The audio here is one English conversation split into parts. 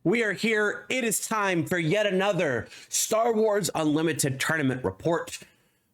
We are here. It is time for yet another Star Wars Unlimited tournament report.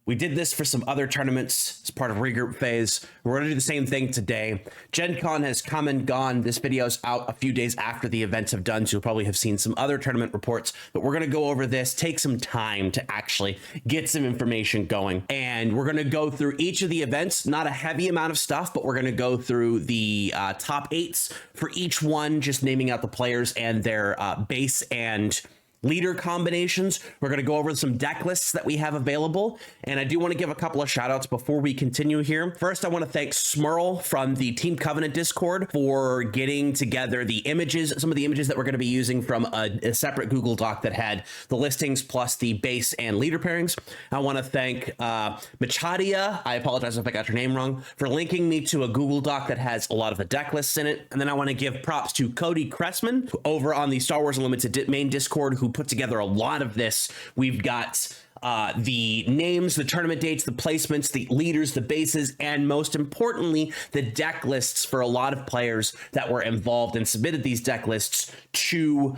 We did this for some other tournaments as part of Regroup phase. We're going to do the same thing today. Gencon has come and gone. This video's out a few days after the events have done, so you'll probably have seen some other tournament reports, but we're going to go over this, take some time to actually get some information going. And we're going to go through each of the events, not a heavy amount of stuff, but we're going to go through the top 8s for each one, just naming out the players and their base and leader combinations. We're going to go over some deck lists that we have available, and I do want to give a couple of shout outs before we continue here. First, I want to thank Smurl from the Team Covenant Discord for getting together the images, some of the images that we're going to be using from a separate Google Doc that had the listings plus the base and leader pairings. I want to thank Machadia, I apologize if I got your name wrong, for linking me to a Google Doc that has a lot of the deck lists in it. And then I want to give props to CodyKressmen over on the Star Wars Unlimited main Discord, who put together a lot of this. We've got the names, the tournament dates, the placements, the leaders, the bases, and most importantly, the deck lists for a lot of players that were involved and submitted these deck lists to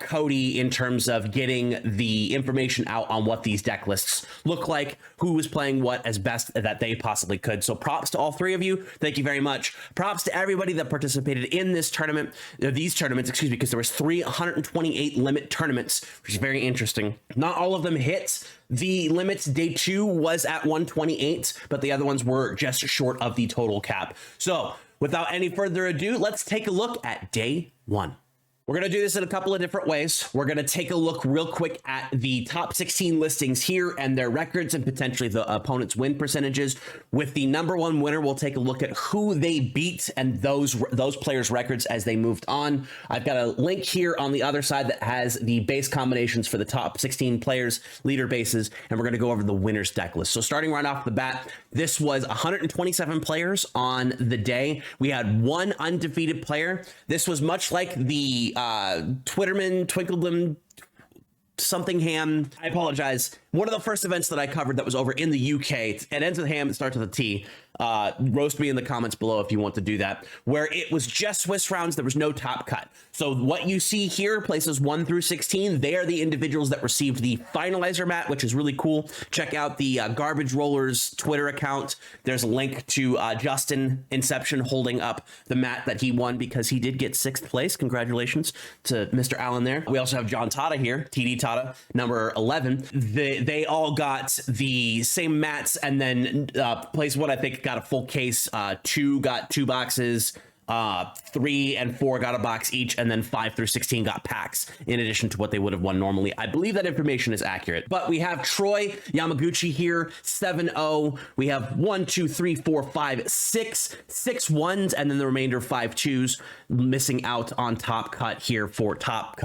Cody in terms of getting the information out on what these deck lists look like, who was playing what as best that they possibly could. So props to all three of you. Thank you very much. Props to everybody that participated in this tournament, these tournaments, excuse me, because there was 328 limit tournaments, which is very interesting. Not all of them hit. The limits day 2 was at 128, but the other ones were just short of the total cap. So without any further ado, let's take a look at day 1. We're going to do this in a couple of different ways. We're going to take a look real quick at the top 16 listings here and their records and potentially the opponent's win percentages. With the number 1 winner, we'll take a look at who they beat and those players' records as they moved on. I've got a link here on the other side that has the base combinations for the top 16 players, leader bases, and we're going to go over the winner's deck list. So starting right off the bat, this was 127 players on the day. We had 1 undefeated player. This was much like the Twitterman, Twinkledom, Somethingham. I apologize. One of the first events that I covered that was over in the UK. It ends with a ham, it starts with a T. Roast me in the comments below if you want to do that, where it was just Swiss rounds. There was no top cut. So what you see here, places 1 through 16, they are the individuals that received the Finalizer mat, which is really cool. Check out the Garbage Rollers Twitter account. There's a link to Justin Inception holding up the mat that he won because he did get 6th place. Congratulations to Mr. Allen there. We also have John Tata here, TD Tata, number 11. They all got the same mats, and then place what I think got a full case. 2 got 2 boxes. 3 and 4 got a box each, and then 5 through 16 got packs in addition to what they would have won normally. I believe that information is accurate, but we have Troy Yamaguchi here, 7-0. We have 1, 2, 3, 4, 5, 6 ones, and then the remainder 5 2s, missing out on top cut here for top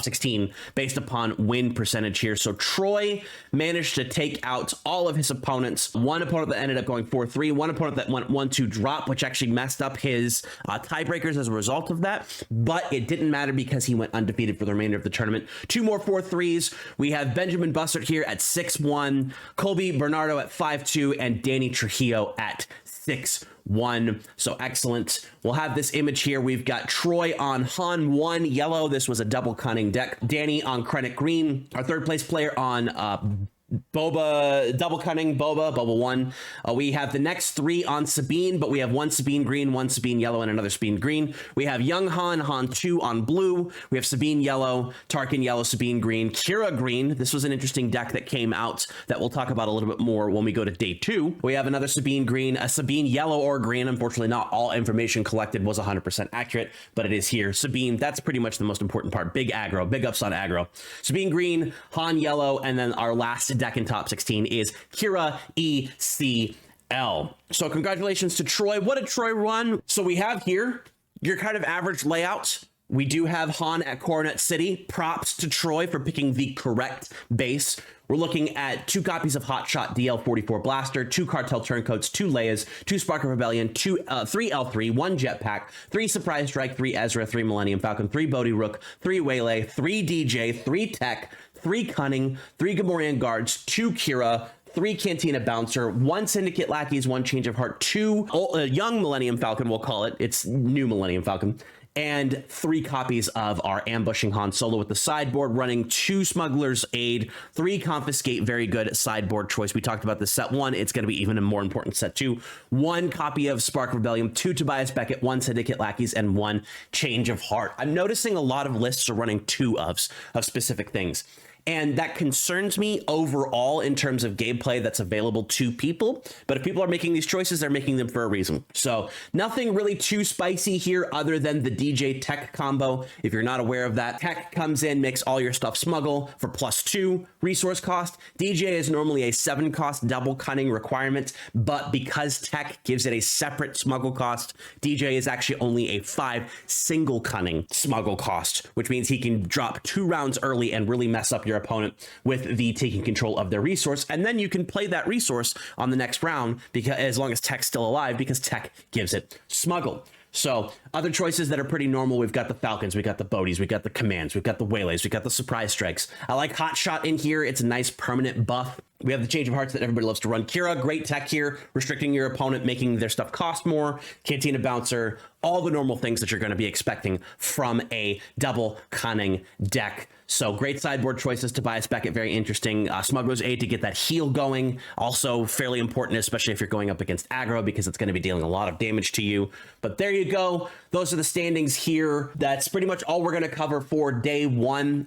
16 based upon win percentage here. So Troy managed to take out all of his opponents. One opponent that ended up going 4-3, one opponent that went 1-2 drop, which actually messed up his tiebreakers as a result of that, but it didn't matter because he went undefeated for the remainder of the tournament. 2 more 4-3s. We have Benjamin Bussert here at 6-1, Colby Bernardo at 5-2, and Danny Trujillo at 6-1. So excellent. We'll have this image here. We've got Troy on Han 1 yellow. This was a double cunning deck. Danny on Krennic green. Our 3rd place player on Boba, double cunning, Boba 1. We have the next 3 on Sabine, but we have 1 Sabine green, 1 Sabine yellow, and another Sabine green. We have Young Han 2 on blue. We have Sabine yellow, Tarkin yellow, Sabine green, Kira green. This was an interesting deck that came out that we'll talk about a little bit more when we go to day 2. We have another Sabine green, a Sabine yellow or green. Unfortunately, not all information collected was 100% accurate, but it is here. Sabine, that's pretty much the most important part. Big aggro, big ups on aggro. Sabine green, Han yellow, and then our last deck in top 16 is Kira ECL. So congratulations to Troy. What did Troy run? So we have here your kind of average layout. We do have Han at Coronet City. Props to Troy for picking the correct base. We're looking at 2 copies of Hotshot DL44 Blaster, 2 Cartel Turncoats, 2 Leias, 2 Spark of Rebellion, 3 L3, 1 Jetpack, 3 Surprise Strike, 3 Ezra, 3 Millennium Falcon, 3 Bodhi Rook, 3 Waylay, 3 DJ, 3 Tech, 3 Cunning, 3 Gamorrean Guards, 2 Kira, 3 Cantina Bouncer, 1 Syndicate Lackeys, 1 Change of Heart, 2 Young Millennium Falcon, we'll call it. It's new Millennium Falcon. and 3 copies of our Ambushing Han Solo with the sideboard, running 2 Smuggler's Aid, 3 Confiscate, very good sideboard choice. We talked about this set 1. It's going to be even a more important set 2. 1 copy of Spark Rebellion, 2 Tobias Beckett, 1 Syndicate Lackeys, and 1 Change of Heart. I'm noticing a lot of lists are running 2 of specific things. And that concerns me overall in terms of gameplay that's available to people. But if people are making these choices, they're making them for a reason. So nothing really too spicy here other than the DJ Tech combo. If you're not aware of that, Tech comes in, makes all your stuff smuggle for +2 resource cost. DJ is normally a 7 cost double cunning requirement, but because Tech gives it a separate smuggle cost, DJ is actually only a 5 single cunning smuggle cost, which means he can drop 2 rounds early and really mess up your opponent with the taking control of their resource, and then you can play that resource on the next round because as long as Tech's still alive, because Tech gives it smuggle. So other choices that are pretty normal, we've got the Falcons, we got the Bodhies, we got the Commands, we've got the Waylays, we got the Surprise Strikes. I like Hot Shot in here. It's a nice permanent buff. We have the Change of Hearts that everybody loves to run. Kira, great tech here, restricting your opponent, making their stuff cost more. Cantina Bouncer, all the normal things that you're going to be expecting from a double cunning deck. So great sideboard choices. Tobias Beckett, very interesting. Smuggler's Aid to get that heal going. Also fairly important, especially if you're going up against aggro, because it's going to be dealing a lot of damage to you. But there you go. Those are the standings here. That's pretty much all we're going to cover for day 1.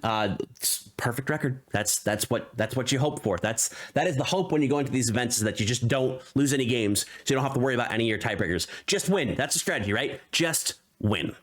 Perfect record. That's what you hope for. That is the hope when you go into these events, is that you just don't lose any games, so you don't have to worry about any of your tiebreakers. Just win. That's the strategy, right? Just win.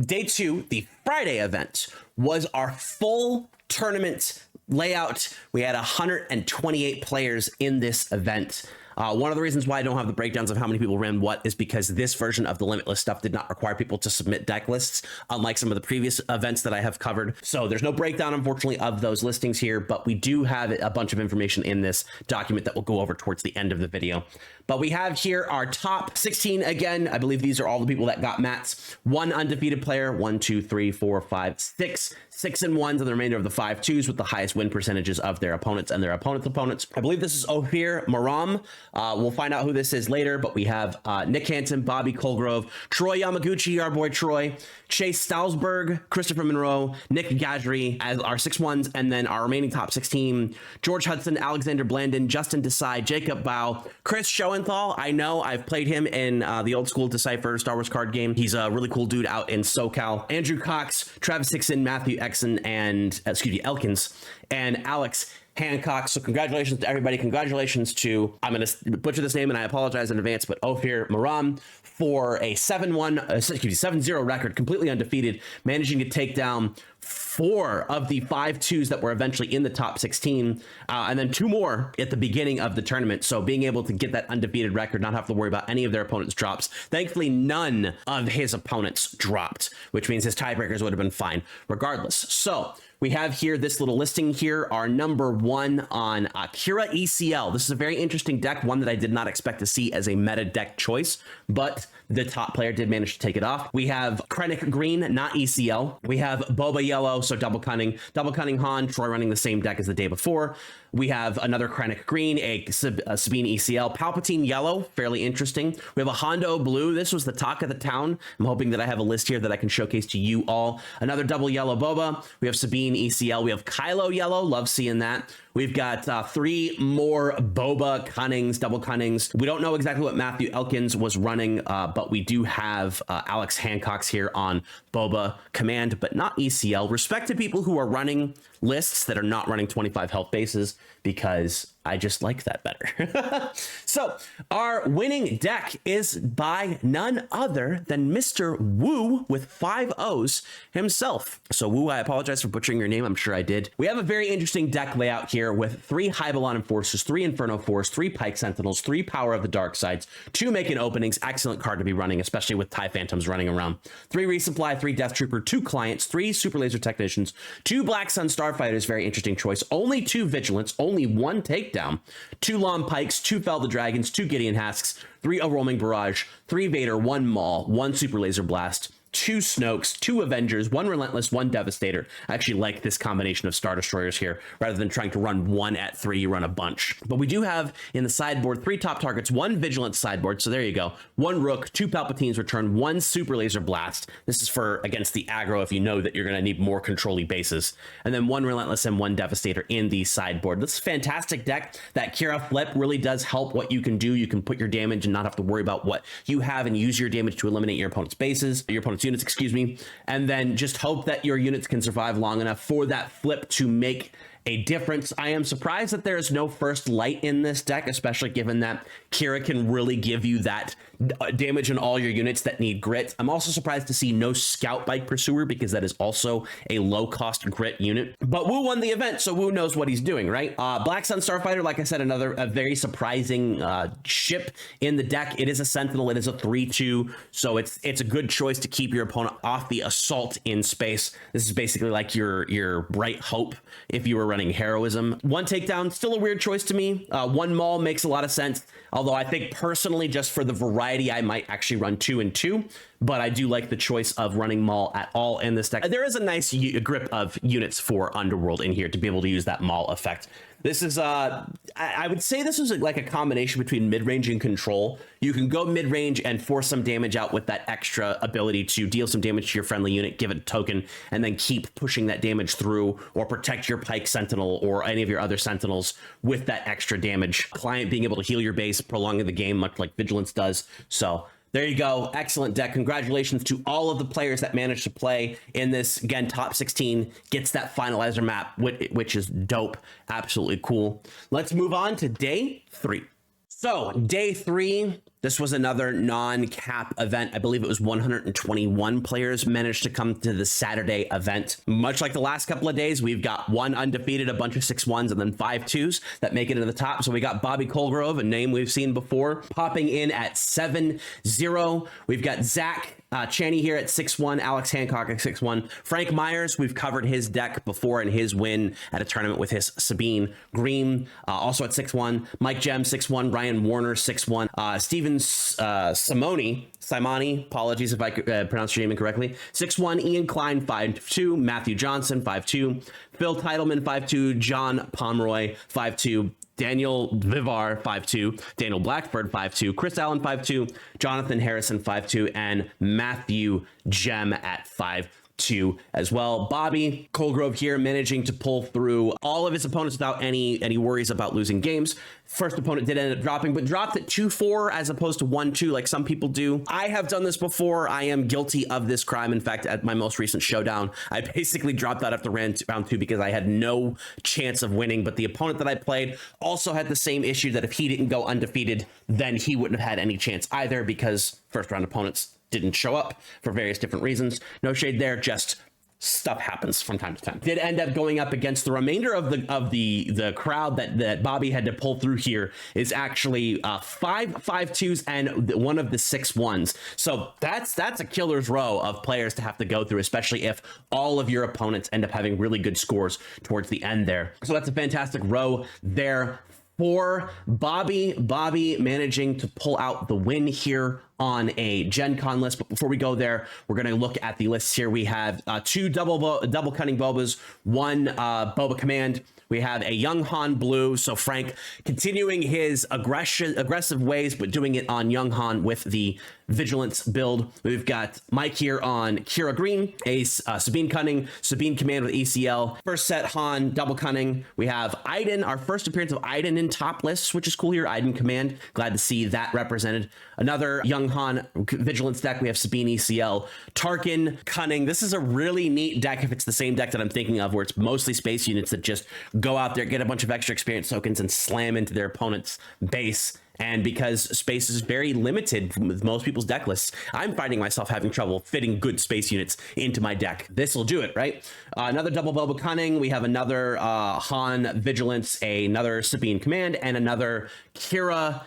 Day 2, the Friday event, was our full tournament layout. We had 128 players in this event. One of the reasons why I don't have the breakdowns of how many people ran what is because this version of the Limitless stuff did not require people to submit deck lists, unlike some of the previous events that I have covered. So there's no breakdown, unfortunately, of those listings here, but we do have a bunch of information in this document that we'll go over towards the end of the video. But we have here our top 16 again. I believe these are all the people that got mats. 1 undefeated player, 1, 2, 3, 4, 5, 6. 6 and 1s, and the remainder of the 5 2s with the highest win percentages of their opponents and their opponents. I believe this is Ophir Maram. We'll find out who this is later, but we have Nick Hansen, Bobby Colgrove, Troy Yamaguchi, our boy Troy, Chase Stalsberg, Christopher Monroe, Nick Gadry as our 6-1s, and then our remaining top 16, George Hudson, Alexander Blandon, Justin Desai, Jacob Bao, Chris Schoenthal. I know I've played him in the old school Decipher Star Wars card game. He's a really cool dude out in SoCal. Andrew Cox, Travis Hickson, Matthew Exon, and Elkins, and Alex Hancock. So congratulations to everybody. Congratulations to, I'm going to butcher this name and I apologize in advance, but Ophir Maram for a 7-0 record, completely undefeated, managing to take down 4 of the 5 2s that were eventually in the top 16, and then 2 more at the beginning of the tournament. So being able to get that undefeated record, not have to worry about any of their opponents' drops. Thankfully, none of his opponents dropped, which means his tiebreakers would have been fine regardless. So we have here this little listing here, our number 1 on Kira ECL. This is a very interesting deck, one that I did not expect to see as a meta deck choice, but the top player did manage to take it off. We have Krennic Green, not ECL. We have Boba Yellow, so double cunning Han, Troy running the same deck as the day before. We have another Krennic Green, a Sabine ECL, Palpatine Yellow, fairly interesting. We have a Hondo Blue. This was the talk of the town. I'm hoping that I have a list here that I can showcase to you all. Another double yellow Boba. We have Sabine ECL. We have Kylo Yellow. Love seeing that. We've got 3 more Boba Cunnings, double Cunnings. We don't know exactly what Matthew Elkins was running, but we do have Alex Hancock's here on Boba Command, but not ECL. Respect to people who are running lists that are not running 25 health bases, because I just like that better. So our winning deck is by none other than Mr. Wu with 5 O's himself. So Wu, I apologize for butchering your name. I'm sure I did. We have a very interesting deck layout here with 3 Hybelon Enforcers, 3 Inferno Force, 3 Pike Sentinels, 3 Power of the Dark Sides, 2 Making Openings. Excellent card to be running, especially with TIE Phantoms running around. 3 Resupply, 3 Death Trooper, 2 Clients, 3 Super Laser Technicians, 2 Black Sun Starfighters. Very interesting choice. Only 2 Vigilance, only 1 Takedown, 2 Lom Pikes, 2 Fel the Dragons, 2 Gideon Hasks, 3 A Roaming Barrage, 3 Vader, 1 Maul, 1 Super Laser Blast, 2 Snokes, 2 Avengers, 1 Relentless, 1 Devastator. I actually like this combination of Star Destroyers here. Rather than trying to run 1 at 3, you run a bunch. But we do have in the sideboard 3 top targets, 1 Vigilance sideboard. So there you go. 1 Rook, 2 Palpatines return, 1 Super Laser Blast. This is for against the aggro if you know that you're going to need more control-y bases. And then 1 Relentless and 1 Devastator in the sideboard. This is a fantastic deck. That Kira flip really does help what you can do. You can put your damage and not have to worry about what you have and use your damage to eliminate your opponent's bases, your opponent's units, excuse me, and then just hope that your units can survive long enough for that flip to make a difference. I am surprised that there is no first light in this deck, especially given that Kira can really give you that damage in all your units that need grit. I'm also surprised to see no Scout Bike Pursuer because that is also a low cost grit unit. But Wu won the event, so Wu knows what he's doing, right? Black Sun Starfighter, like I said, a very surprising ship in the deck. It is a Sentinel. It is a 3/2, so it's a good choice to keep your opponent off the assault in space. This is basically like your Bright Hope if you were running Heroism. 1 takedown, still a weird choice to me. 1 Maul makes a lot of sense, although I think personally, just for the variety, I might actually run 2 and 2, but I do like the choice of running Maul at all in this deck. There is a nice grip of units for Underworld in here to be able to use that Maul effect. This is, I would say this is like a combination between mid-range and control. You can go mid-range and force some damage out with that extra ability to deal some damage to your friendly unit, give it a token, and then keep pushing that damage through or protect your Pike Sentinel or any of your other Sentinels with that extra damage. Client being able to heal your base, prolonging the game, much like Vigilance does. So there you go. Excellent deck. Congratulations to all of the players that managed to play in this. Again, top 16 gets that Finalizer map, which is dope. Absolutely cool. Let's move on to day 3. So day 3, this was another non-cap event. I believe it was 121 players managed to come to the Saturday event. Much like the last couple of days, we've got 1 undefeated, a bunch of 6-1s, and then 5-2s that make it into the top. So we got Bobby Colgrove, a name we've seen before, popping in at 7-0. We've got Zach Chaney here at 6-1, Alex Hancock at 6-1. Frank Myers, we've covered his deck before and his win at a tournament with his Sabine Green, also at 6-1. Mike Jem, 6-1. Ryan Warner, 6-1. Steven Simoni, apologies if I pronounced your name incorrectly, 6-1. Ian Klein, 5-2. Matthew Johnson, 5-2. Phil Titleman, 5-2. John Pomeroy, 5-2. Daniel Vivar, 5-2, Daniel Blackford, 5-2, Chris Allen, 5-2, Jonathan Harrison, 5-2, and Matthew Gem at 5-2 as well. Bobby Colgrove here managing to pull through all of his opponents without any worries about losing games. First opponent did end up dropping, but dropped at 2-4 as opposed to 1-2 like some people do. I have done this before. I am guilty of this crime. In fact, at my most recent showdown, I basically dropped out after round 2 because I had no chance of winning, but the opponent that I played also had the same issue that if he didn't go undefeated, then he wouldn't have had any chance either because first round opponents didn't show up for various different reasons. No shade there, just stuff happens from time to time. Did end up going up against the remainder of the crowd that Bobby had to pull through here is actually 5-2s and one of the 6-1s. So that's a killer's row of players to have to go through, especially if all of your opponents end up having really good scores towards the end there. So that's a fantastic row there for Bobby. Bobby managing to pull out the win here on a Gencon list. But before we go there, we're going to look at the lists here. We have 2 double cunning Bobas, 1 Boba Command. We have a Young Han Blue, so Frank continuing his aggressive ways, but doing it on Young Han with the Vigilance build. We've got Mike here on Kira Green, a Sabine Cunning, Sabine Command with ECL. First set Han, double cunning. We have Iden, our first appearance of Iden in top lists, which is cool here. Iden Command, glad to see that represented. Another Young Han Vigilance deck. We have Sabine ECL, Tarkin Cunning. This is a really neat deck if it's the same deck that I'm thinking of, where it's mostly space units that just go out there, get a bunch of extra experience tokens, and slam into their opponent's base. And because space is very limited with most people's deck lists, I'm finding myself having trouble fitting good space units into my deck. This will do it, right? Another double Boba Cunning. We have another Han Vigilance, another Sabine Command, and another Kira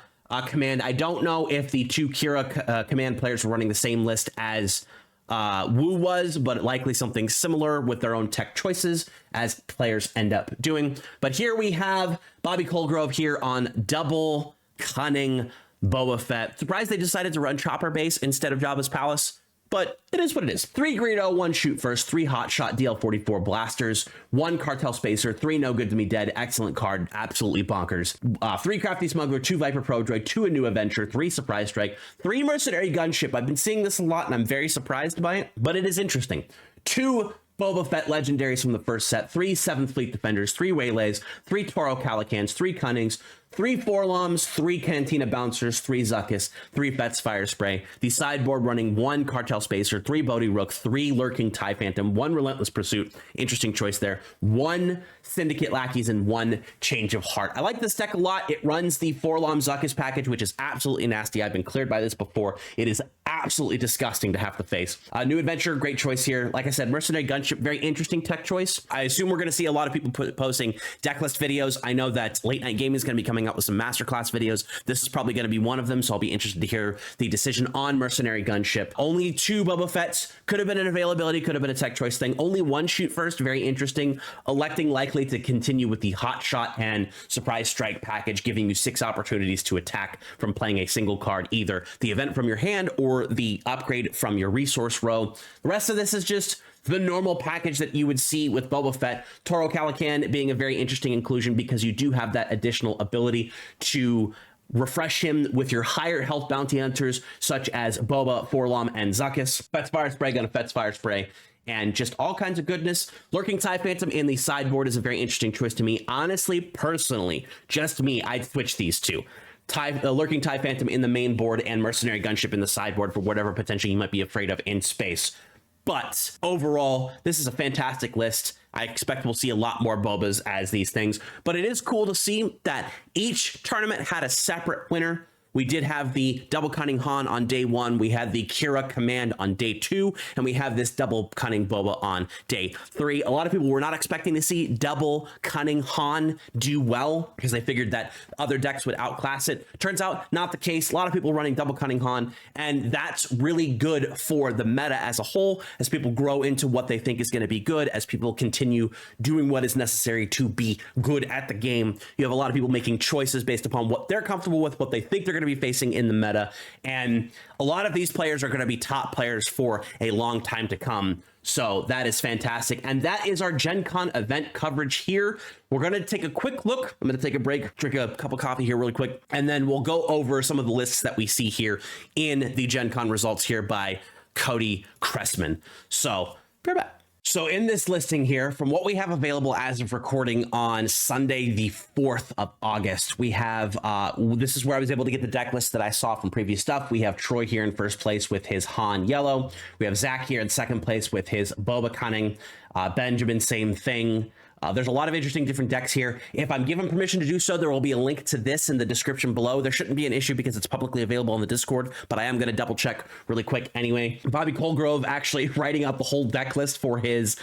Command. I don't know if the 2 Kira Command players were running the same list as Wu was, but likely something similar with their own tech choices as players end up doing. But here we have Bobby Colgrove here on double cunning Boba Fett. Surprised they decided to run Chopper Base instead of Jabba's Palace. but it is what it is. 3 Greedo, 1 Shoot First, 3 Hotshot DL44 Blasters, 1 Cartel Spacer, 3 No Good to Me Dead, excellent card, absolutely bonkers. 3 Crafty Smuggler, 2 Viper Pro Droid, 2 A New Adventure, 3 Surprise Strike, 3 Mercenary Gunship. I've been seeing this a lot and I'm very surprised by it, but it is interesting. 2 Boba Fett legendaries from the first set, 3 7th Fleet Defenders, 3 Waylays, 3 Toro Calicans, 3 Cunnings, 3 Forloms, 3 Cantina Bouncers, 3 Zuckuss, 3 Fett's Fire Spray. The sideboard running 1 Cartel Spacer, 3 Bodhi Rook, 3 Lurking TIE Phantom, 1 Relentless Pursuit. Interesting choice there. 1 Syndicate Lackeys and 1 Change of Heart. I like this deck a lot. It runs the Forlom Zuckuss package, which is absolutely nasty. I've been cleared by this before. It is absolutely disgusting to have to face. New Adventure, great choice here. Like I said, Mercenary Gunship, very interesting tech choice. I assume we're going to see a lot of people posting decklist videos. I know that Late Night Gaming is going to be coming up with some masterclass videos. This is probably going to be one of them, so I'll be interested to hear the decision on Mercenary Gunship. Only 2 Boba Fett's, could have been an availability, could have been a tech choice thing. Only 1 Shoot First, very interesting. Electing likely to continue with the Hot Shot and Surprise Strike package, giving you 6 opportunities to attack from playing a single card, either the event from your hand or the upgrade from your resource row. The rest of this is just the normal package that you would see with Boba Fett. Toro Calican being a very interesting inclusion because you do have that additional ability to refresh him with your higher health bounty hunters, such as Boba, Forlom, and Zuckuss. Fett's Fire Spray, gonna Fett's Fire Spray, and just all kinds of goodness. Lurking TIE Phantom in the sideboard is a very interesting choice to me. Honestly, personally, just me, I'd switch these two. Lurking TIE Phantom in the main board and Mercenary Gunship in the sideboard for whatever potential you might be afraid of in space. But overall, this is a fantastic list. I expect we'll see a lot more Bobas as these things, but it is cool to see that each tournament had a separate winner. We did have the Double Cunning Han on day 1. We had the Kira Command on day 2, and we have this Double Cunning Boba on day 3. A lot of people were not expecting to see Double Cunning Han do well because they figured that other decks would outclass it. Turns out not the case. A lot of people running Double Cunning Han, and that's really good for the meta as a whole, as people grow into what they think is going to be good, as people continue doing what is necessary to be good at the game. You have a lot of people making choices based upon what they're comfortable with, what they think they're going to be facing in the meta, and a lot of these players are going to be top players for a long time to come. So that is fantastic, and that is our Gen Con event coverage here. We're going to take a quick look. I'm going to take a break, drink a cup of coffee here really quick, and then we'll go over some of the lists that we see here in the Gen Con results here by CodyKressmen. So be right back. So in this listing here, from what we have available as of recording on Sunday, the 4th of August, we have, this is where I was able to get the deck list that I saw from previous stuff. We have Troy here in first place with his Han Yellow. We have Zach here in second place with his Boba Cunning. Benjamin, same thing. There's a lot of interesting different decks here. If I'm given permission to do so, there will be a link to this in the description below. There shouldn't be an issue because it's publicly available on the Discord, but I am going to double check really quick anyway. Bobby Colgrove actually writing up the whole deck list for his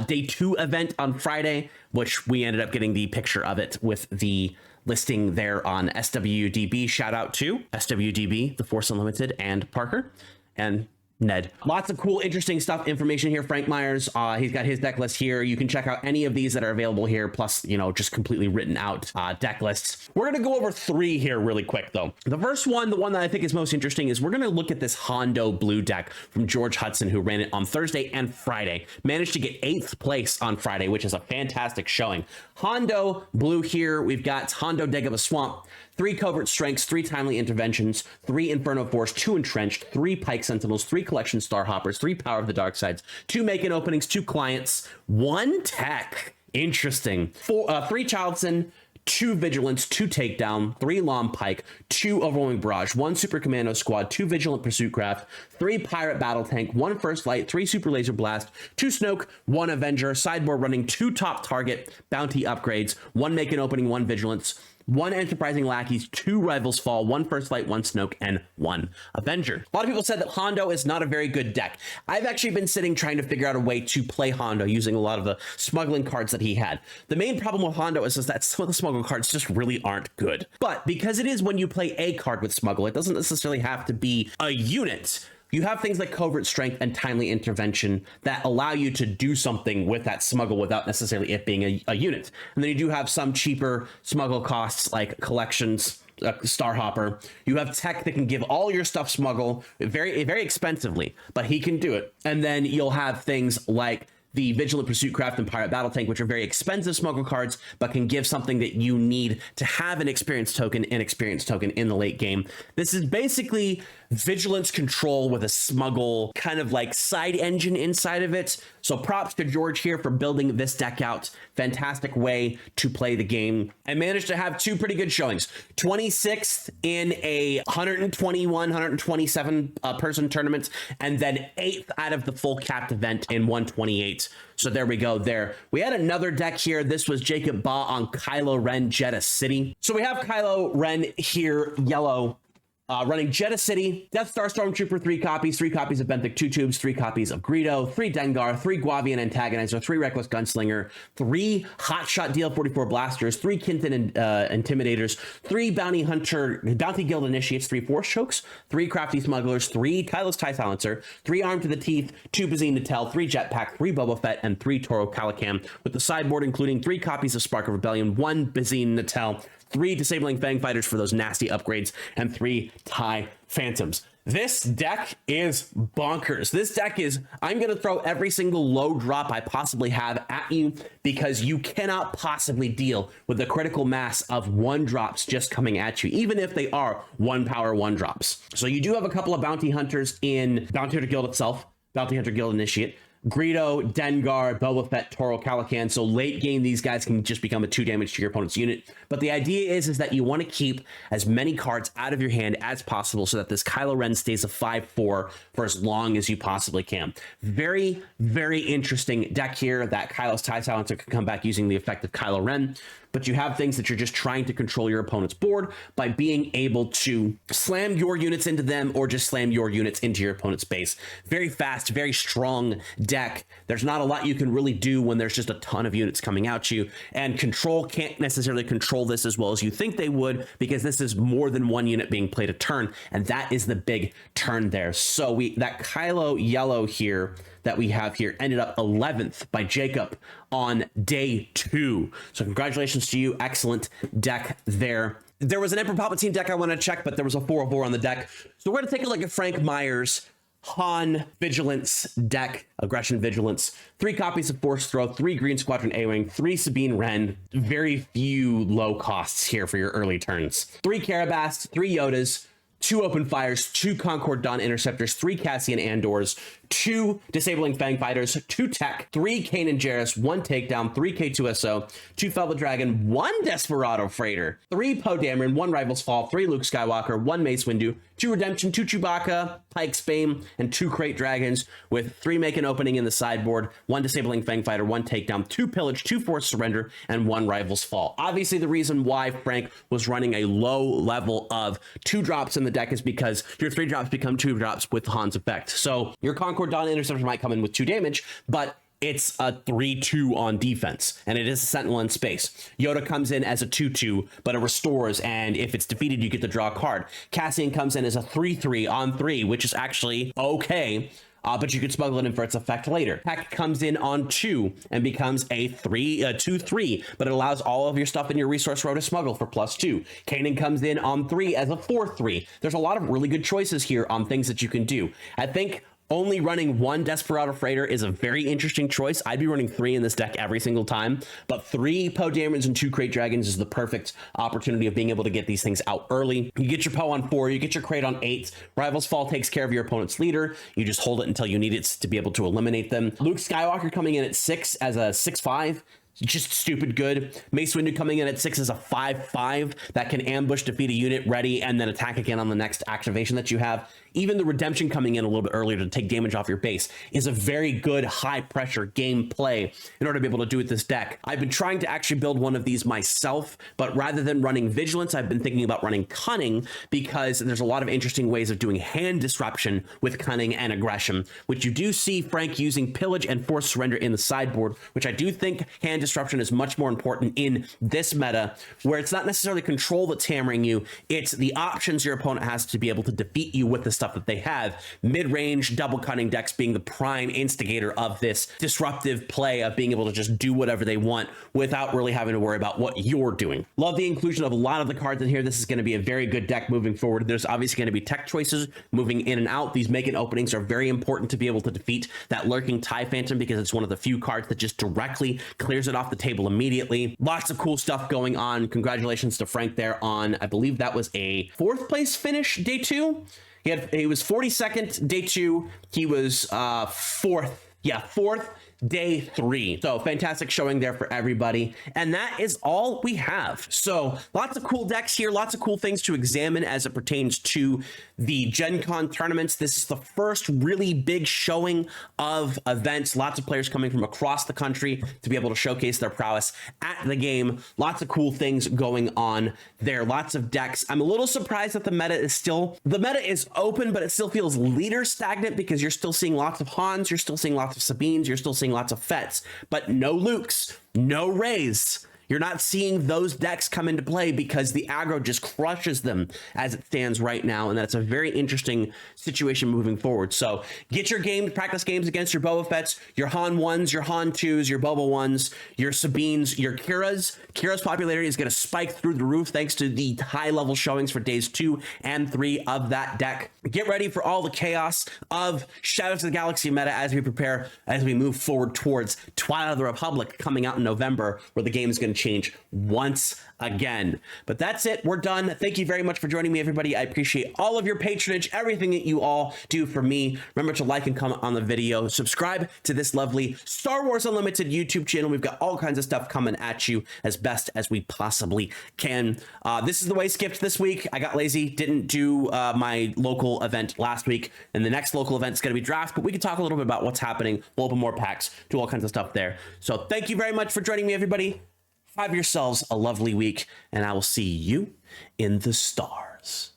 day 2 event on Friday, which we ended up getting the picture of it with the listing there on SWDB. Shout out to SWDB, The Force Unlimited, and Parker, and Ned. Lots of cool, interesting stuff, information here. Frank Myers, he's got his deck list here. You can check out any of these that are available here, plus, you know, just completely written out deck lists. We're going to go over 3 here really quick, though. The first one, the one that I think is most interesting, is we're going to look at this Hondo Blue deck from George Hudson, who ran it on Thursday and Friday. Managed to get 8th place on Friday, which is a fantastic showing. Hondo Blue here, we've got Hondo Dagobah Swamp, 3 Covert Strengths, 3 Timely Interventions, 3 Inferno Force, 2 Entrenched, 3 Pike Sentinels, 3 Collection Starhoppers, 3 Power of the Dark Sides, 2 Make-In Openings, 2 Clients, 1 Tech. Interesting. 3 Childson, 2 Vigilance, 2 Takedown, 3 Lom Pike, 2 Overwhelming Barrage, 1 Super Commando Squad, 2 Vigilant Pursuit Craft, 3 Pirate Battle Tank, 1 First Light, 3 Super Laser Blast, 2 Snoke, 1 Avenger, sideboard running 2 Top Target Bounty Upgrades, 1 Make-In Opening, 1 Vigilance, 1 Enterprising Lackeys, 2 Rivals Fall, 1 First Light, 1 Snoke, and 1 Avenger. A lot of people said that Hondo is not a very good deck. I've actually been sitting trying to figure out a way to play Hondo using a lot of the smuggling cards that he had. The main problem with Hondo is that some of the smuggle cards just really aren't good. But because it is when you play a card with smuggle, it doesn't necessarily have to be a unit. You have things like Covert Strength and Timely Intervention that allow you to do something with that smuggle without necessarily it being a unit. And then you do have some cheaper smuggle costs like Collections, Star Hopper. You have tech that can give all your stuff smuggle very, very expensively, but he can do it. And then you'll have things like the Vigilant Pursuit Craft and Pirate Battle Tank, which are very expensive smuggle cards, but can give something that you need to have an experience token in the late game. This is basically Vigilance control with a smuggle kind of like side engine inside of it. So props to George here for building this deck out. Fantastic way to play the game. I managed to have two pretty good showings. 26th in a 121, 127 person tournament, and then 8th out of the full capped event in 128. So there we go there. We had another deck here. This was Jacob Ba on Kylo Ren Jeddah City. So we have Kylo Ren here, yellow, running Jeddah City, Death Star Stormtrooper, 3 copies of Benthic 2 tubes, 3 copies of Greedo, 3 Dengar, 3 Guavian Antagonizer, 3 Reckless Gunslinger, 3 Hotshot DL44 Blasters, 3 Kinton Intimidators, 3 Bounty Guild Initiates, 3 Force Chokes, 3 Crafty Smugglers, 3 Kylo's TIE Silencer, 3 Armed to the Teeth, 2 Bazine Natel, 3 Jetpack, 3 Boba Fett, and 3 Toro Calican, with the sideboard including 3 copies of Spark of Rebellion, 1 Bazine Natel, 3 Disabling Fang Fighters for those nasty upgrades, and 3 TIE Phantoms. This deck is bonkers. This deck is, I'm going to throw every single low drop I possibly have at you, because you cannot possibly deal with the critical mass of 1 drops just coming at you, even if they are 1 power 1 drops. So you do have a couple of Bounty Hunters in Bounty Hunter Guild itself, Bounty Hunter Guild Initiate, Greedo, Dengar, Boba Fett, Toro Calican. So late game, these guys can just become a 2 damage to your opponent's unit. But the idea is that you want to keep as many cards out of your hand as possible so that this Kylo Ren stays a 5-4 for as long as you possibly can. Very, very interesting deck here that Kylo's TIE Silencer can come back using the effect of Kylo Ren. But you have things that you're just trying to control your opponent's board by being able to slam your units into them or just slam your units into your opponent's base. Very fast, very strong deck. There's not a lot you can really do when there's just a ton of units coming at you, and Control can't necessarily control this as well as you think they would, because this is more than 1 unit being played a turn, and that is the big turn there. So that Kylo yellow here that we have here ended up 11th by Jacob on day 2. So congratulations to you. Excellent deck there. There was an Emperor Palpatine deck I want to check, but there was a 4-4 on the deck. So we're going to take a look at Frank Myers Han Vigilance deck, Aggression Vigilance, 3 copies of Force Throw, 3 Green Squadron A-Wing, 3 Sabine Wren. Very few low costs here for your early turns. 3 Carabast, 3 Yodas, 2 Open Fires, 2 Concord Dawn Interceptors, 3 Cassian Andors, 2 Disabling Fang Fighters, 2 Tech, 3 Kanan Jarrus, 1 Takedown, 3 K2SO, 2 Felva Dragon, 1 Desperado Freighter, 3 Poe Dameron, 1 Rivals Fall, 3 Luke Skywalker, 1 Mace Windu, 2 Redemption, 2 Chewbacca, Pike's Bane, and 2 Crate Dragons, with 3 Make an Opening in the sideboard, 1 Disabling Fang Fighter, 1 Takedown, 2 Pillage, 2 Forced Surrender, and 1 Rivals Fall. Obviously, the reason why Frank was running a low level of 2 drops in the deck is because your 3 drops become 2 drops with Han's effect. So your Concord Dawn Interceptor might come in with 2 damage, but it's a 3-2 on defense, and it is a Sentinel in space. Yoda comes in as a 2-2, but it restores, and if it's defeated, you get to draw a card. Cassian comes in as a 3-3 on 3, which is actually okay, but you could smuggle it in for its effect later. Tech comes in on 2 and becomes a 2-3, but it allows all of your stuff in your resource row to smuggle for +2. Kanan comes in on 3 as a 4-3. There's a lot of really good choices here on things that you can do. I think only running 1 Desperado Freighter is a very interesting choice. I'd be running 3 in this deck every single time, but 3 Poe Damerons and 2 Crate Dragons is the perfect opportunity of being able to get these things out early. You get your Poe on 4, you get your Crate on 8. Rivals Fall takes care of your opponent's leader. You just hold it until you need it to be able to eliminate them. Luke Skywalker coming in at 6 as a 6-5. Just stupid good. Mace Windu coming in at 6 as a 5-5 that can ambush, defeat a unit, ready, and then attack again on the next activation that you have. Even the Redemption coming in a little bit earlier to take damage off your base is a very good high pressure game play in order to be able to do with this deck. I've been trying to actually build one of these myself, but rather than running Vigilance, I've been thinking about running Cunning, because there's a lot of interesting ways of doing hand disruption with Cunning and Aggression, which you do see Frank using Pillage and Forced Surrender in the sideboard, which I do think hand disruption is much more important in this meta, where it's not necessarily control that's hammering you, it's the options your opponent has to be able to defeat you with the stuff that they have. Mid-range double cutting decks being the prime instigator of this disruptive play of being able to just do whatever they want without really having to worry about what you're doing. Love the inclusion of a lot of the cards in here. This is going to be a very good deck moving forward. There's obviously going to be tech choices moving in and out. These make-it openings are very important to be able to defeat that lurking TIE Phantom, because it's one of the few cards that just directly clears it off the table immediately. Lots of cool stuff going on. Congratulations to Frank there on, I believe that was a 4th place finish day 2. He was 42nd day 2. He was 4th. Yeah, 4th day 3. So fantastic showing there for everybody. And that is all we have. So lots of cool decks here, lots of cool things to examine as it pertains to the Gencon tournaments. This is the first really big showing of events. Lots of players coming from across the country to be able to showcase their prowess at the game. Lots of cool things going on there. Lots of decks. I'm a little surprised that the meta is open, but it still feels leader stagnant, because you're still seeing lots of Hans, you're still seeing lots of Sabines, you're still seeing lots of Fets, but no Lukes, no Rays. You're not seeing those decks come into play because the aggro just crushes them as it stands right now, and that's a very interesting situation moving forward. So get your practice games against your Boba Fett's, your Han 1s, your Han 2s, your Boba 1s, your Sabines, your Kira's. Kira's popularity is going to spike through the roof thanks to the high-level showings for days 2 and 3 of that deck. Get ready for all the chaos of Shadows of the Galaxy meta as we move forward towards Twilight of the Republic coming out in November, where the game is going to change once again. But that's it. We're done. Thank you very much for joining me, everybody. I appreciate all of your patronage, everything that you all do for me. Remember to like and comment on the video. Subscribe to this lovely Star Wars Unlimited YouTube channel. We've got all kinds of stuff coming at you as best as we possibly can. This is the way skipped this week. I got lazy, didn't do my local event last week, and the next local event is going to be draft, but we can talk a little bit about what's happening. We'll open more packs, do all kinds of stuff there. So thank you very much for joining me, everybody. Have yourselves a lovely week, and I will see you in the stars.